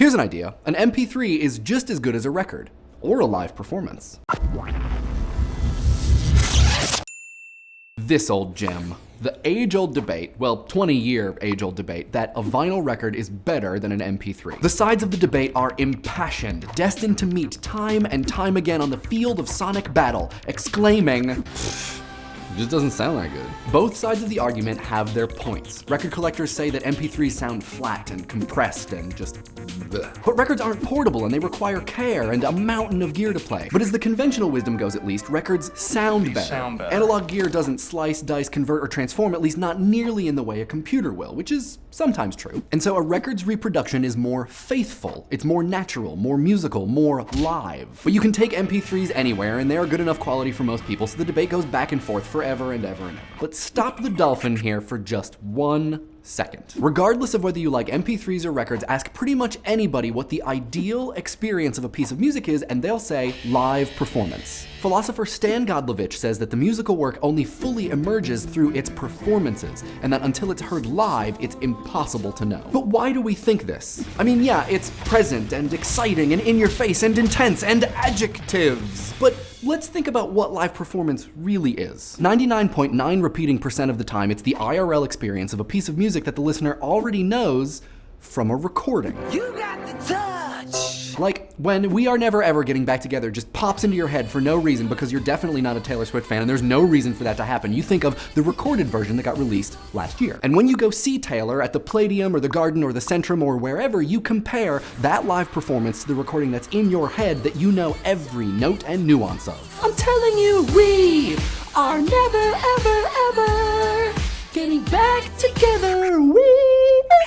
Here's an idea. An MP3 is just as good as a record, or a live performance. This old gem. The age-old debate, well, 20-year age-old debate, that a vinyl record is better than an MP3. The sides of the debate are impassioned, destined to meet time and time again on the field of sonic battle, exclaiming, "It just doesn't sound that good." Both sides of the argument have their points. Record collectors say that MP3s sound flat and compressed and just bleh. But records aren't portable and they require care and a mountain of gear to play. But as the conventional wisdom goes, at least, records sound better. Analog gear doesn't slice, dice, convert, or transform, at least not nearly in the way a computer will, which is sometimes true. And so a record's reproduction is more faithful, it's more natural, more musical, more live. But you can take MP3s anywhere and they are good enough quality for most people, so the debate goes back and forth forever and ever and ever. But stop the dolphin here for just 1 second. Regardless of whether you like MP3s or records, ask pretty much anybody what the ideal experience of a piece of music is, and they'll say live performance. Philosopher Stan Godlovich says that the musical work only fully emerges through its performances, and that until it's heard live, it's impossible to know. But why do we think this? I mean, yeah, it's present and exciting and in your face and intense and adjectives, but let's think about what live performance really is. 99.9 repeating percent of the time, it's the IRL experience of a piece of music that the listener already knows from a recording. You got the touch! Like when We Are Never Ever Getting Back Together just pops into your head for no reason because you're definitely not a Taylor Swift fan and there's no reason for that to happen. You think of the recorded version that got released last year. And when you go see Taylor at the Palladium or the Garden or the Centrum or wherever, you compare that live performance to the recording that's in your head that you know every note and nuance of. I'm telling you, we are never, ever, ever getting back together.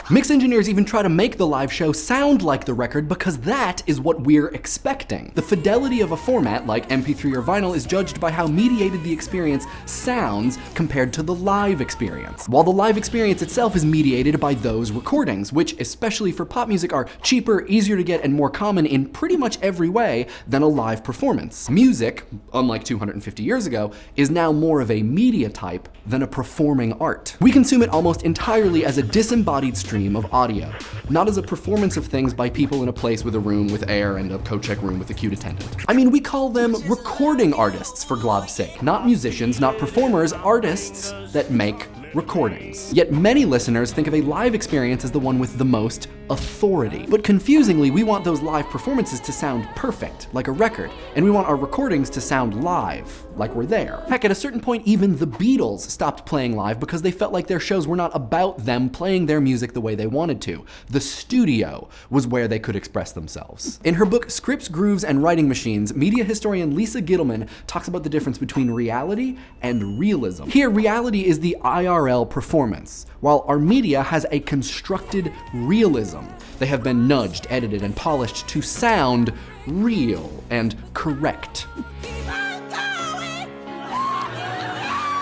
Mix engineers even try to make the live show sound like the record because that is what we're expecting. The fidelity of a format like MP3 or vinyl is judged by how mediated the experience sounds compared to the live experience, while the live experience itself is mediated by those recordings, which, especially for pop music, are cheaper, easier to get, and more common in pretty much every way than a live performance. Music, unlike 250 years ago, is now more of a media type than a performing art. We consume it almost entirely as a disembodied stream of audio, not as a performance of things by people in a place with a room with air and a co-check room with a cute attendant. I mean, we call them recording artists, for Glob's sake. Not musicians, not performers, artists that make recordings. Yet many listeners think of a live experience as the one with the most authority. But confusingly, we want those live performances to sound perfect, like a record, and we want our recordings to sound live, like we're there. Heck, at a certain point, even the Beatles stopped playing live because they felt like their shows were not about them playing their music the way they wanted to. The studio was where they could express themselves. In her book, Scripts, Grooves, and Writing Machines, media historian Lisa Gittleman talks about the difference between reality and realism. Here, reality is the IRL performance, while our media has a constructed realism. They have been nudged, edited, and polished to sound real and correct.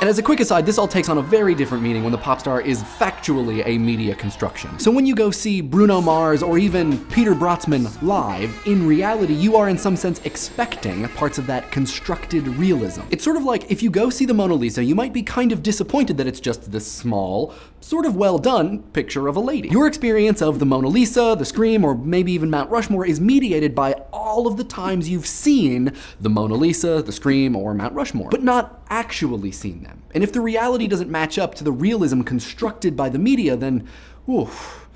And as a quick aside, this all takes on a very different meaning when the pop star is factually a media construction. So when you go see Bruno Mars or even Peter Brötzmann live, in reality, you are in some sense expecting parts of that constructed realism. It's sort of like if you go see the Mona Lisa, you might be kind of disappointed that it's just this small, sort of well done picture of a lady. Your experience of the Mona Lisa, the Scream, or maybe even Mount Rushmore is mediated by all of the times you've seen the Mona Lisa, the Scream, or Mount Rushmore, but not actually seen them. And if the reality doesn't match up to the realism constructed by the media, then, oof,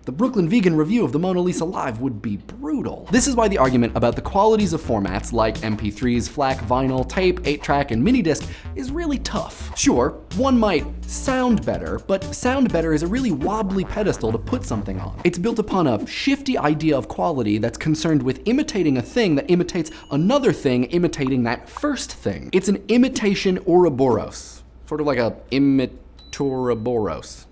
the Brooklyn Vegan review of the Mona Lisa live would be brutal. This is why the argument about the qualities of formats like MP3s, FLAC, vinyl, tape, 8-track, and minidisc is really tough. Sure, one might sound better, but sound better is a really wobbly pedestal to put something on. It's built upon a shifty idea of quality that's concerned with imitating a thing that imitates another thing imitating that first thing. It's an imitation Ouroboros, sort of like a imitoroboros.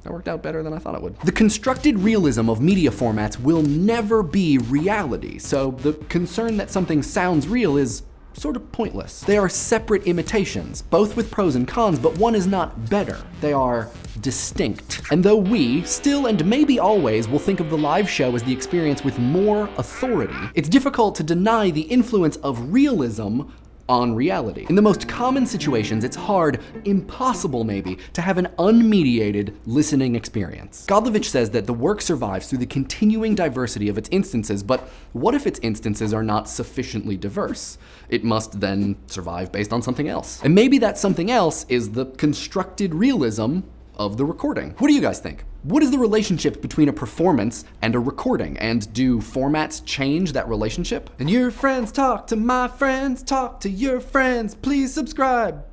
That worked out better than I thought it would. The constructed realism of media formats will never be reality, so the concern that something sounds real is sort of pointless. They are separate imitations, both with pros and cons, but one is not better. They are distinct. And though we, still and maybe always, will think of the live show as the experience with more authority, it's difficult to deny the influence of realism on reality. In the most common situations, it's hard, impossible maybe, to have an unmediated listening experience. Godlovich says that the work survives through the continuing diversity of its instances, but what if its instances are not sufficiently diverse? It must then survive based on something else. And maybe that something else is the constructed realism of the recording. What do you guys think? What is the relationship between a performance and a recording? And do formats change that relationship? And your friends talk to my friends, talk to your friends, please subscribe.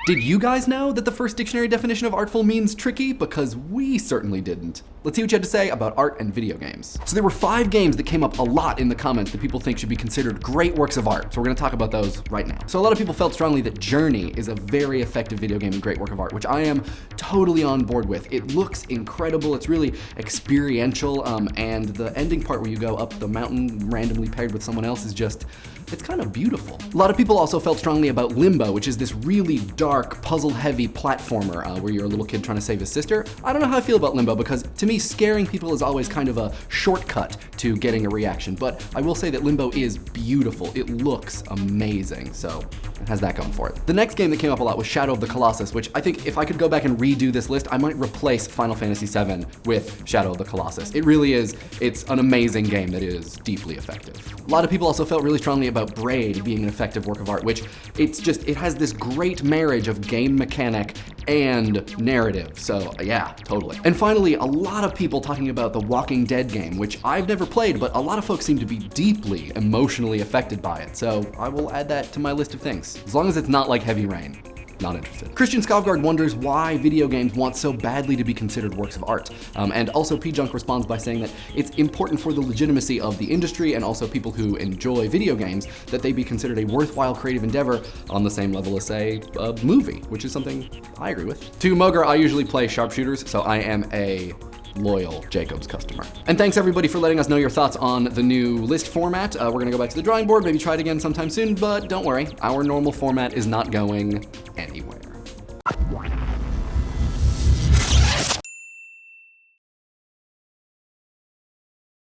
Did you guys know that the first dictionary definition of artful means tricky? Because we certainly didn't. Let's see what you had to say about art and video games. So there were 5 games that came up a lot in the comments that people think should be considered great works of art. So we're gonna talk about those right now. So a lot of people felt strongly that Journey is a very effective video game and great work of art, which I am totally on board with. It looks incredible, it's really experiential, and the ending part where you go up the mountain randomly paired with someone else is just, it's kind of beautiful. A lot of people also felt strongly about Limbo, which is this really dark, puzzle-heavy platformer where you're a little kid trying to save his sister. I don't know how I feel about Limbo because to me, scaring people is always kind of a shortcut to getting a reaction, but I will say that Limbo is beautiful. It looks amazing, so it has that going for it. The next game that came up a lot was Shadow of the Colossus, which I think if I could go back and redo this list, I might replace Final Fantasy VII with Shadow of the Colossus. It really is, it's an amazing game that is deeply effective. A lot of people also felt really strongly about Braid being an effective work of art, which it has this great marriage of game mechanic and narrative. So yeah, totally. And finally, a lot of people talking about the Walking Dead game, which I've never played, but a lot of folks seem to be deeply emotionally affected by it. So I will add that to my list of things. As long as it's not like Heavy Rain. Not interested. Christian Skovgaard wonders why video games want so badly to be considered works of art. And also P-Junk responds by saying that it's important for the legitimacy of the industry and also people who enjoy video games that they be considered a worthwhile creative endeavor on the same level as, say, a movie, which is something I agree with. To Moger, I usually play sharpshooters, so I am a loyal Jacobs customer. And thanks everybody for letting us know your thoughts on the new list format. We're gonna go back to the drawing board, maybe try it again sometime soon, but don't worry, our normal format is not going